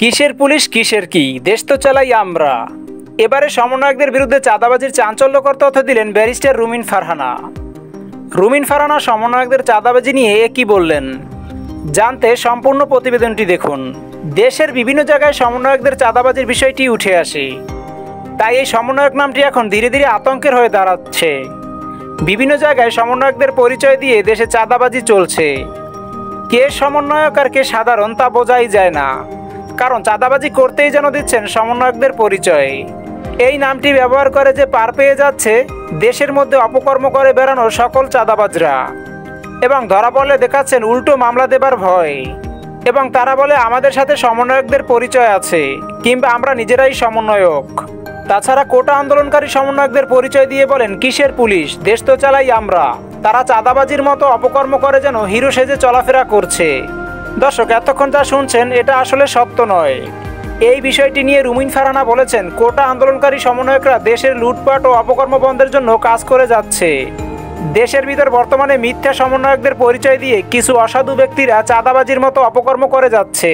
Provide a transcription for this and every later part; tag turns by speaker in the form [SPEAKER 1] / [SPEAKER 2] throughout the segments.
[SPEAKER 1] কিসের পুলিশ কিসের কি, দেশ তো চালাই আমরা। এবারে সমন্বয়কদের বিরুদ্ধে চাঁদাবাজির চাঞ্চল্যকর তথ্য দিলেন ব্যারিস্টার রুমিন ফারহানা। রুমিন ফারহানা সমন্বয়কদের চাঁদাবাজি নিয়ে কি বললেন, জানতে সম্পূর্ণ প্রতিবেদনটি দেখুন। দেশের বিভিন্ন জায়গায় সমন্বয়কদের চাঁদাবাজির বিষয়টি উঠে আসে, তাই এই সমন্বয়ক নামটি এখন ধীরে ধীরে আতঙ্কের হয়ে দাঁড়াচ্ছে। বিভিন্ন জায়গায় সমন্বয়কদের পরিচয় দিয়ে দেশে চাঁদাবাজি চলছে। কে সমন্বয়ক আর কে সাধারণ তা বোঝাই যায় না, কারণ চাঁদাবাজি করতেই যেন দিচ্ছেন সমন্বয়কদের পরিচয়। এই নামটি ব্যবহার করে যে পার পেয়ে যাচ্ছে দেশের মধ্যে অপকর্ম করে বেড়ানো সকল চাঁদাবাজরা, এবং ধরা পড়লে দেখাচ্ছেন উল্টো মামলা দেবার ভয়। এবং তারা বলে আমাদের সাথে সমন্বয়কদের পরিচয় আছে, কিংবা আমরা নিজেরাই সমন্বয়ক। তাছাড়া কোটা আন্দোলনকারী সমন্বয়কদের পরিচয় দিয়ে বলেন কিসের পুলিশ, দেশ তো চালাই আমরা। তারা চাঁদাবাজির মতো অপকর্ম করে যেন হিরো সেজে চলাফেরা করছে। দর্শক, এতক্ষণ যা শুনছেন এটা আসলে সত্য নয়। এই বিষয়টি নিয়ে রুমিন ফারহানা বলেছেন, কোটা আন্দোলনকারী সমন্বয়করা দেশের লুটপাট ও অপকর্ম বন্ধের জন্য কাজ করে যাচ্ছে। দেশের ভিতর বর্তমানে মিথ্যা সমন্বয়কদের পরিচয় দিয়ে কিছু অসাধু ব্যক্তিরা চাঁদাবাজির মতো অপকর্ম করে যাচ্ছে।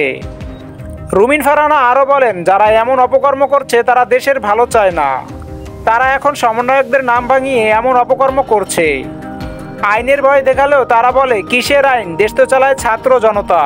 [SPEAKER 1] রুমিন ফারহানা আরও বলেন, যারা এমন অপকর্ম করছে তারা দেশের ভালো চায় না। তারা এখন সমন্বয়কদের নাম ভাঙিয়ে এমন অপকর্ম করছে। আইনের ভয় দেখালেও তারা বলে কিসের আইন, দেশ তো চালায় ছাত্র জনতা।